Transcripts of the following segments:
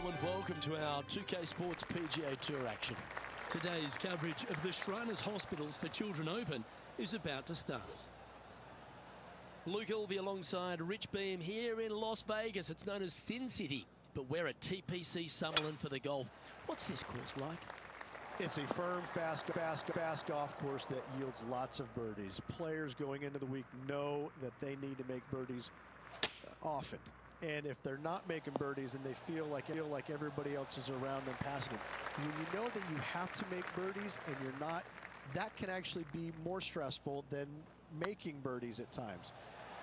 Hello and welcome to our 2K Sports PGA Tour action. Today's coverage of the Shriners Hospitals for Children Open is about to start. Luke Ilvey alongside Rich Beam here in Las Vegas. It's known as Sin City, but we're at TPC Summerlin for the golf. What's this course like? It's a firm, fast golf course that yields lots of birdies. Players going into the week know that they need to make birdies often. And if they're not making birdies and they feel like everybody else is around them passing them, when you know that you have to make birdies and you're not, that can actually be more stressful than making birdies at times.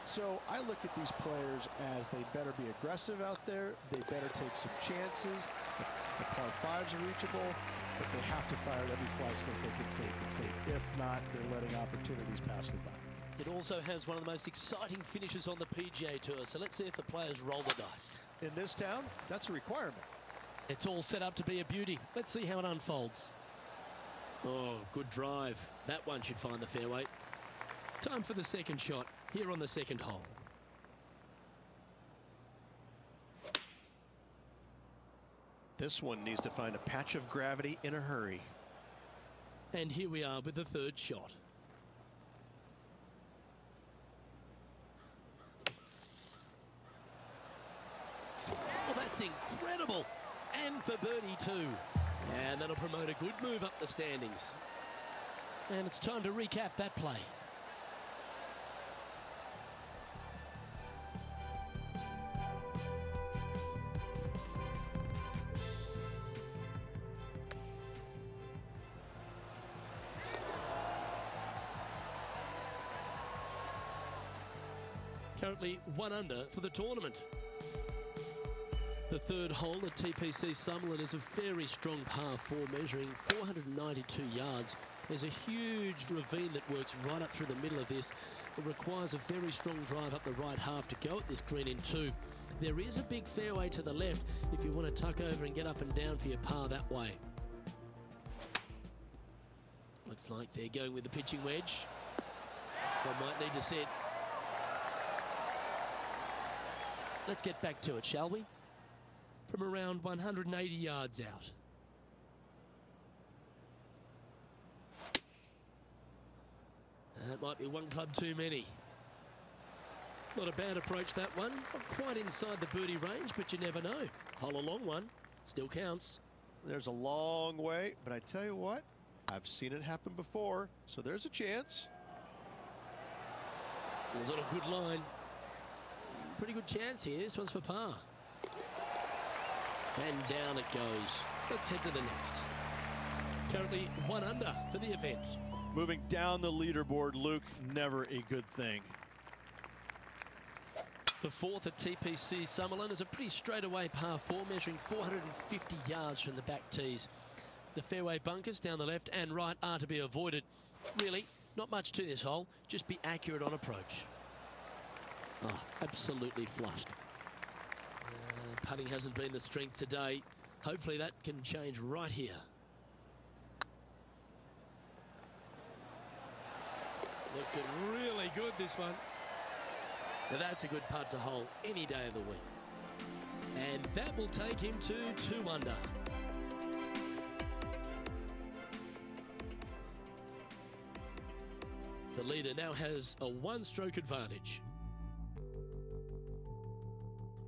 So I look at these players as they better be aggressive out there. They better take some chances. The par fives are reachable, but they have to fire at every flag stick they can save. If not, they're letting opportunities pass them by. It also has one of the most exciting finishes on the PGA Tour, so let's see if the players roll the dice. In this town, that's a requirement. It's all set up to be a beauty. Let's see how it unfolds. Oh, good drive. That one should find the fairway. Time for the second shot here on the second hole. This one needs to find a patch of gravity in a hurry. And here we are with the third shot. Oh, that's incredible. And for birdie too. And that'll promote a good move up the standings. And it's time to recap that play. Currently 1 under for the tournament. The third hole at TPC Summerlin is a very strong par 4 measuring 492 yards. There's a huge ravine that works right up through the middle of this. It requires a very strong drive up the right half to go at this green in 2. There is a big fairway to the left if you want to tuck over and get up and down for your par that way. Looks like they're going with the pitching wedge. This one might need to sit. Let's get back to it, shall we? From around 180 yards out. That might be one club too many. Not a bad approach, that one. Not quite inside the birdie range, but you never know. Hole a long one. Still counts. There's a long way, but I tell you what, I've seen it happen before, so there's a chance. It was on a good line. Pretty good chance here. This one's for par. And down it goes. Let's head to the next. Currently 1 under for the event. Moving down the leaderboard, Luke, never a good thing. The fourth at TPC Summerlin is a pretty straightaway par 4 measuring 450 yards from the back tees. The fairway bunkers down the left and right are to be avoided. Really, not much to this hole. Just be accurate on approach. Oh, absolutely flushed. Putting hasn't been the strength today. Hopefully that can change right here. Looking really good, this one. Now that's a good putt to hole any day of the week. And that will take him to 2 under. The leader now has a 1-stroke advantage.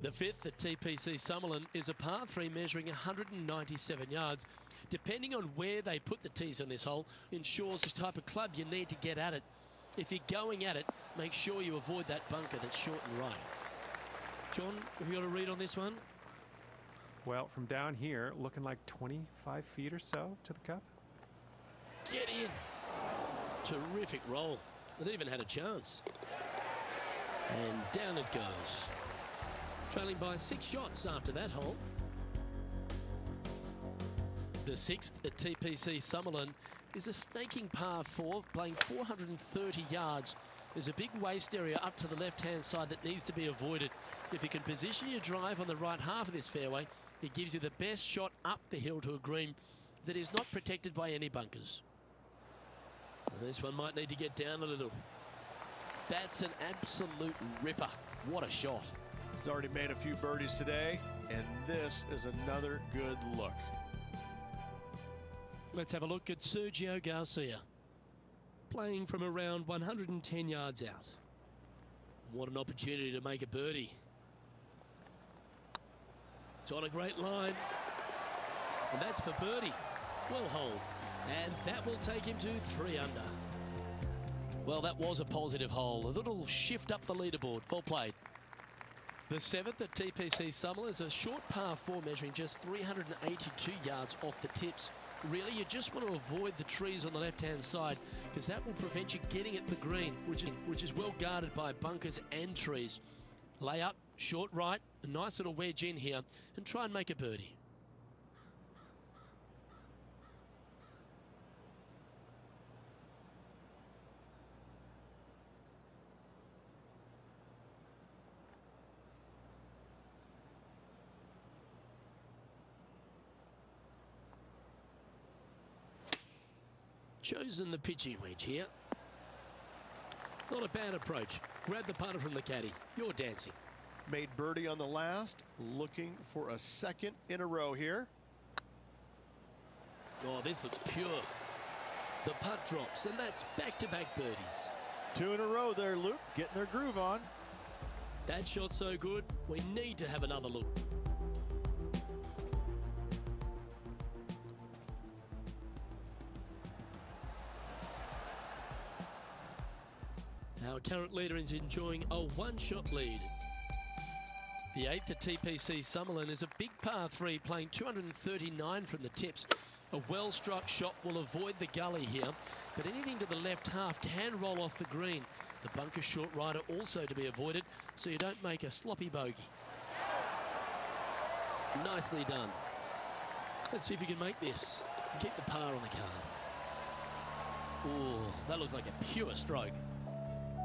The fifth at TPC Summerlin is a par 3 measuring 197 yards. Depending on where they put the tees on this hole ensures the type of club you need to get at it. If you're going at it, make sure you avoid that bunker that's short and right. John, have you got a read on this one? Well, from down here, looking like 25 feet or so to the cup. Get in. Terrific roll. It even had a chance. And down it goes. Trailing by 6 shots after that hole. The sixth at TPC Summerlin is a snaking par 4, playing 430 yards. There's a big waste area up to the left-hand side that needs to be avoided. If you can position your drive on the right half of this fairway, it gives you the best shot up the hill to a green that is not protected by any bunkers. This one might need to get down a little. That's an absolute ripper. What a shot. He's already made a few birdies today. And this is another good look. Let's have a look at Sergio Garcia, playing from around 110 yards out. What an opportunity to make a birdie. It's on a great line. And that's for birdie. Well holed. And that will take him to 3 under. Well, that was a positive hole. A little shift up the leaderboard. Well played. The 7th at TPC Summerlin is a short par 4 measuring just 382 yards off the tips. Really, you just want to avoid the trees on the left-hand side because that will prevent you getting at the green, which is well guarded by bunkers and trees. Lay up, short right, a nice little wedge in here, and try and make a birdie. Chosen the pitching wedge here. Not a bad approach. Grab the putter from the caddy. You're dancing. Made birdie on the last. Looking for a second in a row here. Oh, this looks pure. The putt drops, and that's back-to-back birdies. 2 in a row there, Luke. Getting their groove on. That shot's so good, we need to have another look. Our current leader is enjoying a 1-shot lead. The 8th at TPC Summerlin is a big par 3 playing 239 from the tips. A well-struck shot will avoid the gully here, but anything to the left half can roll off the green. The bunker short rider also to be avoided, so you don't make a sloppy bogey. Nicely done. Let's see if you can make this. Keep the par on the card. Ooh, that looks like a pure stroke.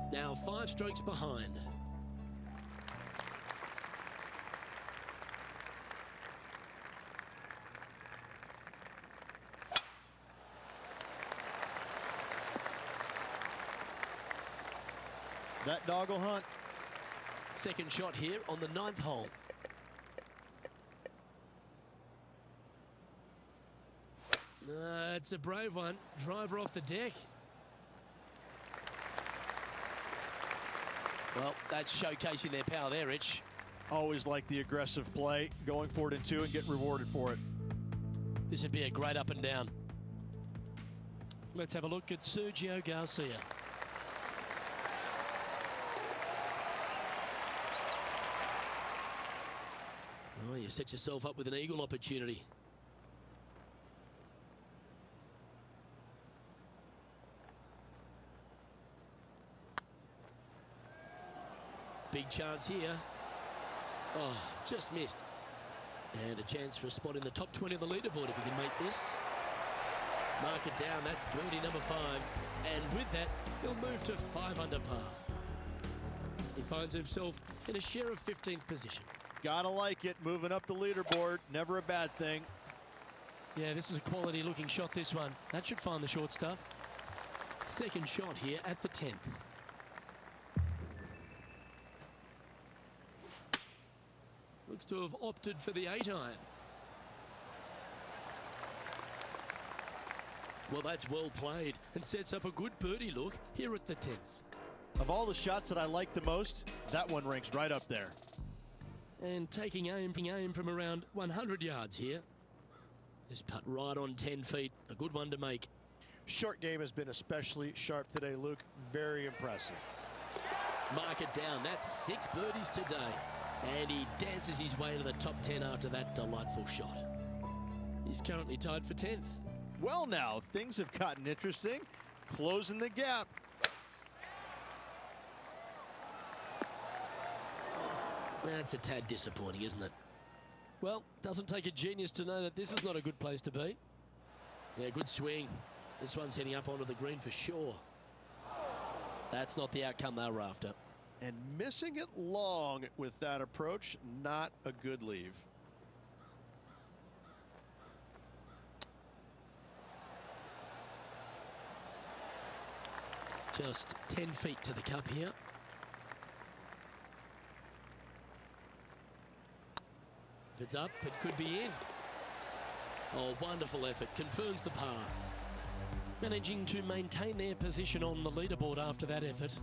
Now 5 strokes behind. That dog will hunt. Second shot here on the 9th hole. It's a brave one. Driver off the deck. Well, that's showcasing their power there, Rich. Always like the aggressive play. Going for it in 2 and get rewarded for it. This would be a great up and down. Let's have a look at Sergio Garcia. Oh, you set yourself up with an eagle opportunity. Big chance here. Oh, just missed. And a chance for a spot in the top 20 of the leaderboard if he can make this. Mark it down, that's birdie number 5. And with that, he'll move to 5 under par. He finds himself in a share of 15th position. Gotta like it, moving up the leaderboard, never a bad thing. Yeah, this is a quality looking shot, this one. That should find the short stuff. Second shot here at the 10th. Looks to have opted for the 8-iron. Well, that's well played and sets up a good birdie look here at the 10th. Of all the shots that I like the most, that one ranks right up there. And taking aim from around 100 yards here. This putt right on 10 feet. A good one to make. Short game has been especially sharp today, Luke. Very impressive. Mark it down. That's 6 birdies today. And he dances his way to the top 10 after that delightful shot. He's currently tied for 10th. Well, now, things have gotten interesting. Closing the gap. That's a tad disappointing, isn't it? Well, doesn't take a genius to know that this is not a good place to be. Yeah, good swing. This one's heading up onto the green for sure. That's not the outcome they were after. And missing it long with that approach, not a good leave. Just 10 feet to the cup here. If it's up, it could be in. Oh, wonderful effort. Confirms the par. Managing to maintain their position on the leaderboard after that effort.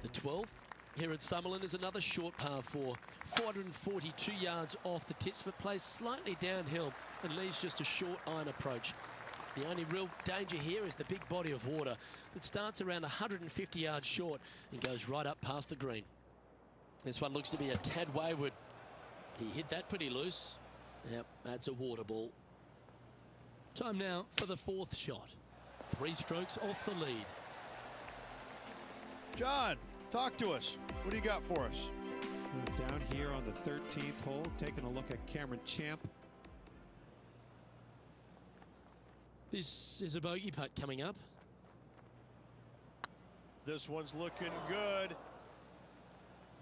The 12th here at Summerlin is another short par 4. 442 yards off the tips, but plays slightly downhill and leaves just a short iron approach. The only real danger here is the big body of water that starts around 150 yards short and goes right up past the green. This one looks to be a tad wayward. He hit that pretty loose. Yep, that's a water ball. Time now for the 4th shot. 3 strokes off the lead. John, talk to us. What do you got for us? Down here on the 13th hole, taking a look at Cameron Champ. This is a bogey putt coming up. This one's looking good.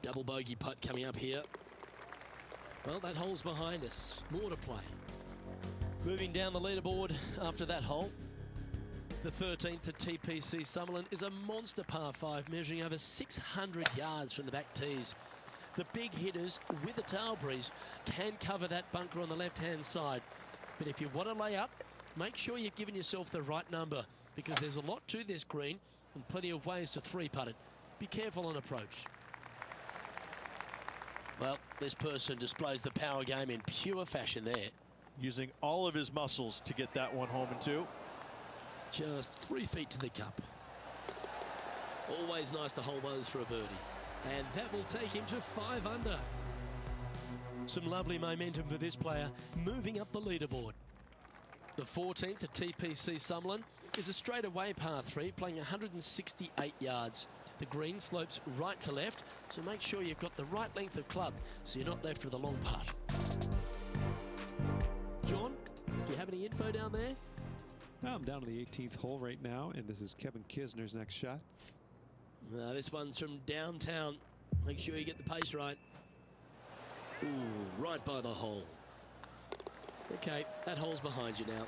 Double bogey putt coming up here. Well, that hole's behind us. More to play. Moving down the leaderboard after that hole. The 13th at TPC Summerlin is a monster par 5 measuring over 600 yards from the back tees. The big hitters with a tail breeze can cover that bunker on the left-hand side. But if you want to lay up, make sure you've given yourself the right number, because there's a lot to this green and plenty of ways to 3-putt it. Be careful on approach. Well, this person displays the power game in pure fashion there. Using all of his muscles to get that one home in 2. Just 3 feet to the cup. Always nice to hold those for a birdie. And that will take him to 5 under. Some lovely momentum for this player, moving up the leaderboard. The 14th at TPC Summerlin is a straightaway par 3, playing 168 yards. The green slopes right to left, so make sure you've got the right length of club so you're not left with a long putt. John, do you have any info down there? I'm down to the 18th hole right now, and this is Kevin Kisner's next shot. This one's from downtown. Make sure you get the pace right. Ooh, right by the hole. Okay, that hole's behind you now.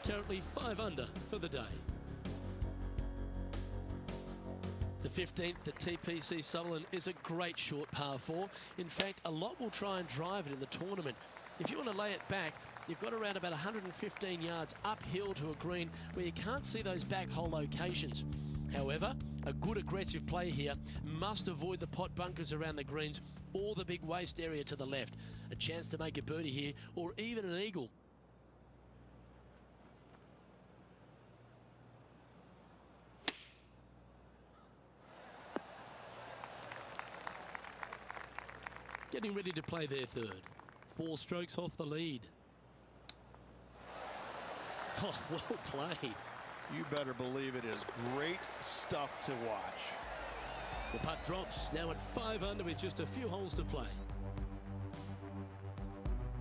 Currently 5 under for the day. The 15th at TPC Summerlin is a great short par 4. In fact, a lot will try and drive it in the tournament. If you want to lay it back, you've got around about 115 yards uphill to a green where you can't see those back hole locations. However, a good aggressive play here must avoid the pot bunkers around the greens or the big waste area to the left. A chance to make a birdie here or even an eagle. Getting ready to play their 3rd. 4 strokes off the lead. Oh, well played. You better believe it is great stuff to watch. The putt drops, now at 5 under with just a few holes to play.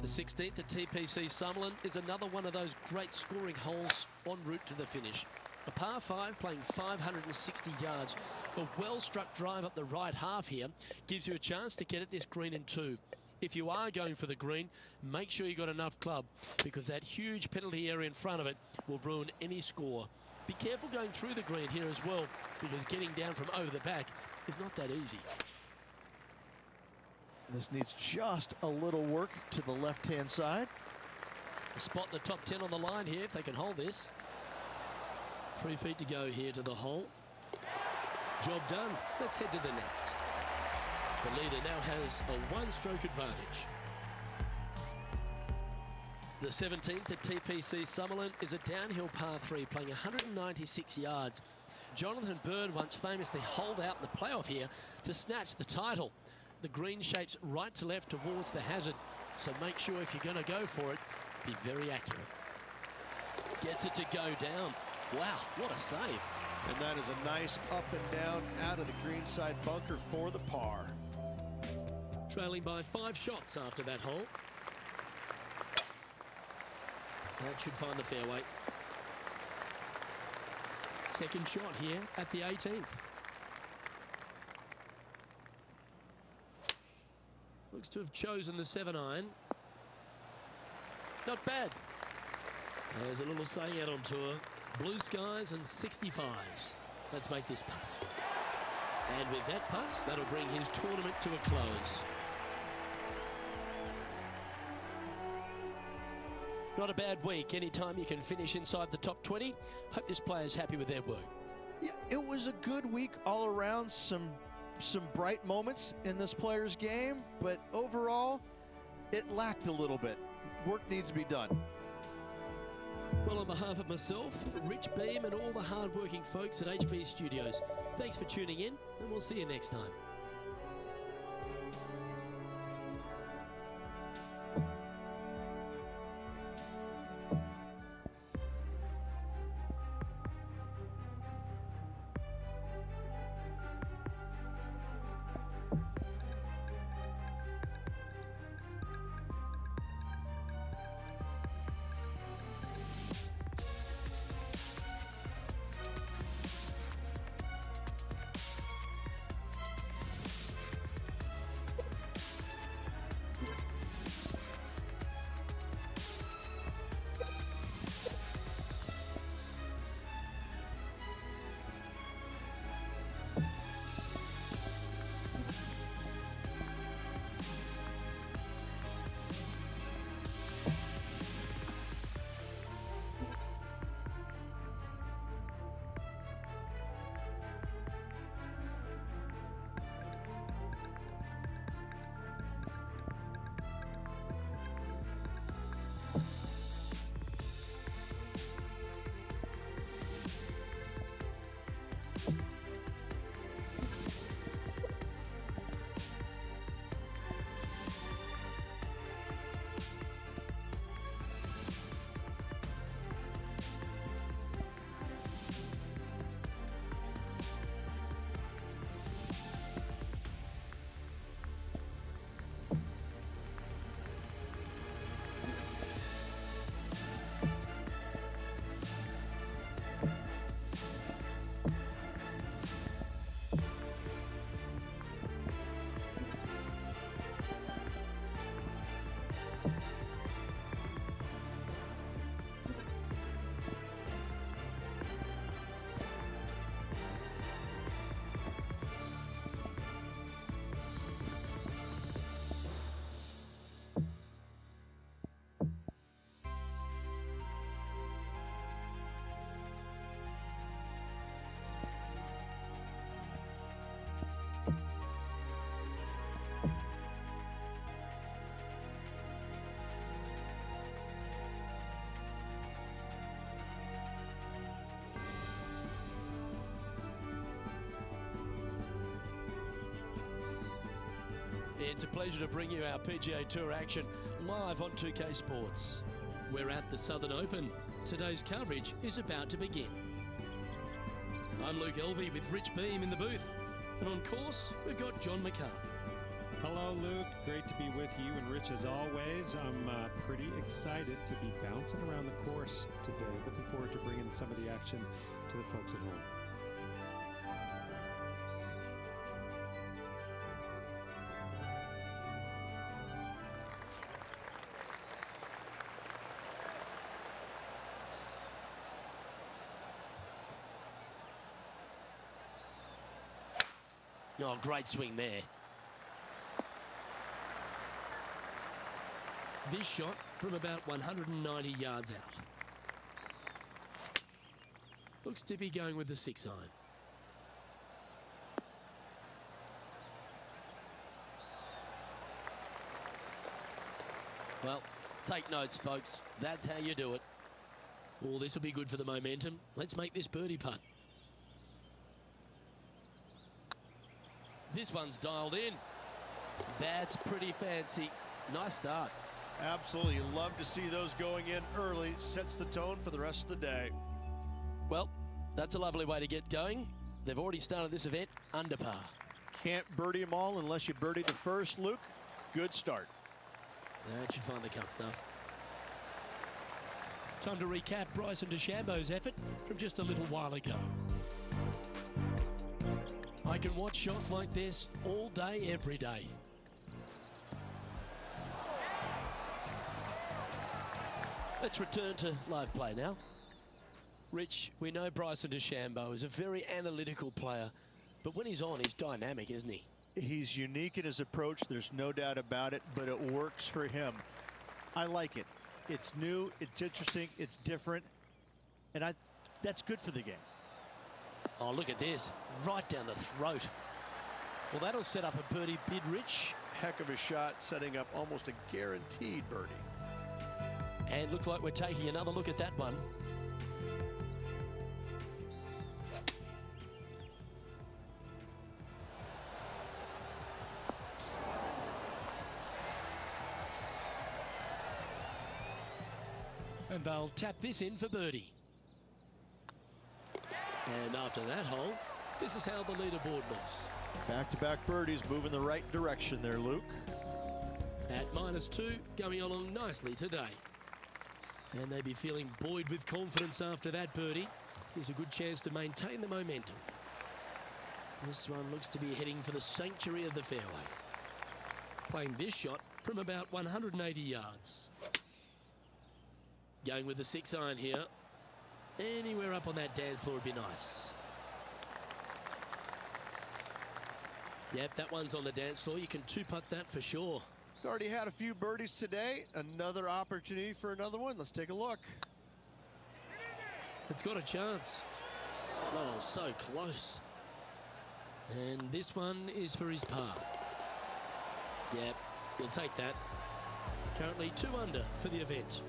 The 16th at TPC Summerlin is another one of those great scoring holes en route to the finish. A par 5 playing 560 yards. A well-struck drive up the right half here gives you a chance to get at this green in 2. If you are going for the green, make sure you got enough club, because that huge penalty area in front of it will ruin any score. Be careful going through the green here as well, because getting down from over the back is not that easy. This needs just a little work to the left-hand side. Spot the top 10 on the line here if they can hold this. 3 feet to go here to the hole. Job done. Let's head to the next. The leader now has a 1-stroke advantage. The 17th at TPC Summerlin is a downhill par 3 playing 196 yards. Jonathan Byrne once famously holed out in the playoff here to snatch the title. The green shapes right to left towards the hazard, so make sure if you're going to go for it, be very accurate. Gets it to go down. Wow, what a save. And that is a nice up and down out of the greenside bunker for the par. Trailing by 5 shots after that hole. That should find the fairway. Second shot here at the 18th. Looks to have chosen the 7-iron. Not bad. There's a little saying out on tour. Blue skies and 65s. Let's make this putt. And with that putt, that'll bring his tournament to a close. Not a bad week. Anytime you can finish inside the top 20. Hope this player's happy with their work. Yeah, it was a good week all around. Some bright moments in this player's game, but overall, it lacked a little bit. Work needs to be done. Well, on behalf of myself, Rich Beam, and all the hard-working folks at HB Studios, thanks for tuning in, and we'll see you next time. It's a pleasure to bring you our PGA Tour action live on 2K Sports. We're at the Southern Open. Today's coverage is about to begin. I'm Luke Elvey with Rich Beam in the booth. And on course, we've got John McCarthy. Hello, Luke. Great to be with you and Rich as always. I'm pretty excited to be bouncing around the course today. Looking forward to bringing some of the action to the folks at home. Oh, great swing there. This shot from about 190 yards out. Looks to be going with the 6-iron. Well, take notes, folks. That's how you do it. Oh, this will be good for the momentum. Let's make this birdie putt. This one's dialed in. That's pretty fancy. Nice start. Absolutely. You love to see those going in early. Sets the tone for the rest of the day. Well, that's a lovely way to get going. They've already started this event under par. Can't birdie them all unless you birdie the first, Luke. Good start. That should find the cut stuff. Time to recap Bryson DeChambeau's effort from just a little while ago. I can watch shots like this all day, every day. Let's return to live play now. Rich, we know Bryson DeChambeau is a very analytical player, but when he's on, he's dynamic, isn't he? He's unique in his approach, there's no doubt about it, but it works for him. I like it. It's new, it's interesting, it's different, and that's good for the game. Oh, look at this. Right down the throat. Well, that'll set up a birdie bid, Rich. Heck of a shot, setting up almost a guaranteed birdie. And looks like we're taking another look at that one. And they'll tap this in for birdie. And after that hole, this is how the leaderboard looks. Back-to-back birdies, moving the right direction there, Luke. At -2, going along nicely today. And they'd be feeling buoyed with confidence after that birdie. Here's a good chance to maintain the momentum. This one looks to be heading for the sanctuary of the fairway. Playing this shot from about 180 yards. Going with the 6-iron here. Anywhere up on that dance floor would be nice. Yep, that one's on the dance floor. You can two-putt that for sure. He's already had a few birdies today. Another opportunity for another one. Let's take a look. It's got a chance. Oh, so close. And this one is for his par. Yep, he'll take that. Currently 2 under for the event.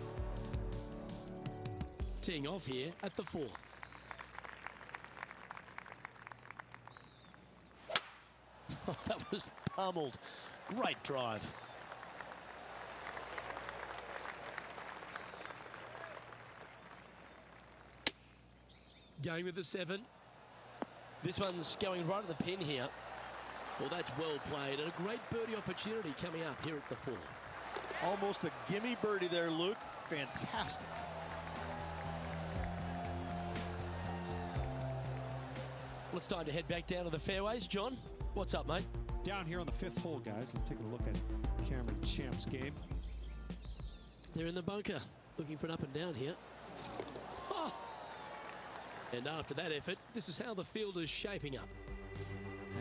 Teeing off here at the 4th. Oh, that was pummeled. Great drive. Going with the 7. This one's going right at the pin here. Well, that's well played, and a great birdie opportunity coming up here at the 4th. Almost a gimme birdie there, Luke. Fantastic. Well, it's time to head back down to the fairways. John, what's up, mate? Down here on the 5th hole, guys, and taking a look at Cameron Champ's game. They're in the bunker, looking for an up and down here. Oh! And after that effort, this is how the field is shaping up.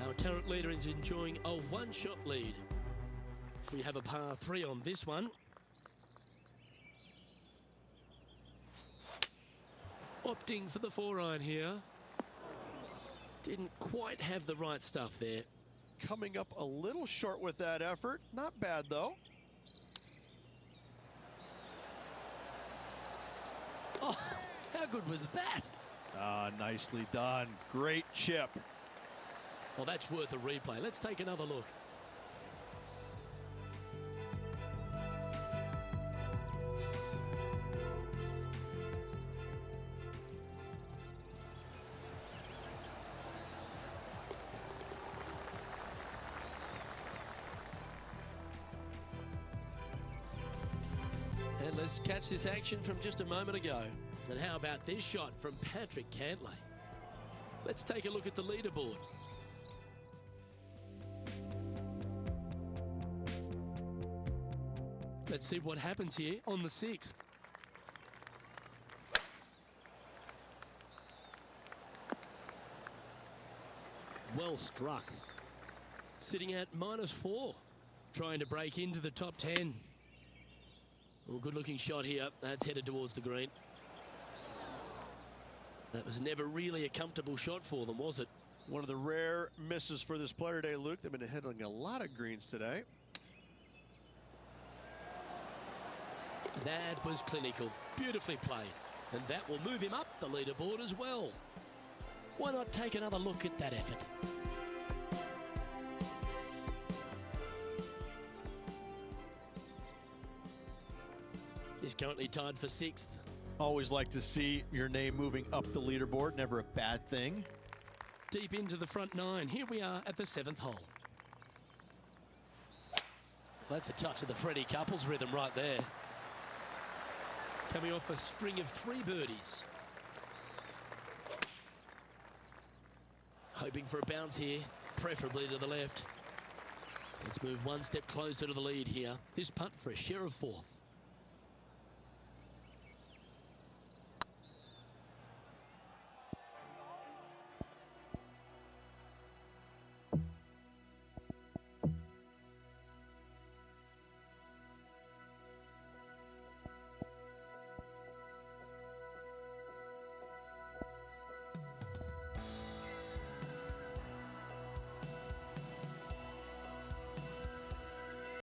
Our current leader is enjoying a 1-shot lead. We have a par 3 on this one. Opting for the 4-iron here. Didn't quite have the right stuff there. Coming up a little short with that effort. Not bad, though. Oh, how good was that? Ah, nicely done. Great chip. Well, that's worth a replay. Let's take another look. And let's catch this action from just a moment ago. And how about this shot from Patrick Cantlay? Let's take a look at the leaderboard. Let's see what happens here on the 6th. Well struck. Sitting at -4. Trying to break into the top 10. Well, good looking shot here. That's headed towards the green. That was never really a comfortable shot for them, was it? One of the rare misses for this player today, Luke. They've been hitting a lot of greens today. That was clinical. Beautifully played. And that will move him up the leaderboard as well. Why not take another look at that effort? He's currently tied for 6th. Always like to see your name moving up the leaderboard. Never a bad thing. Deep into the front 9. Here we are at the 7th hole. That's a touch of the Freddie Couples rhythm right there. Coming off a string of 3 birdies. Hoping for a bounce here, preferably to the left. Let's move one step closer to the lead here. This putt for a share of 4th.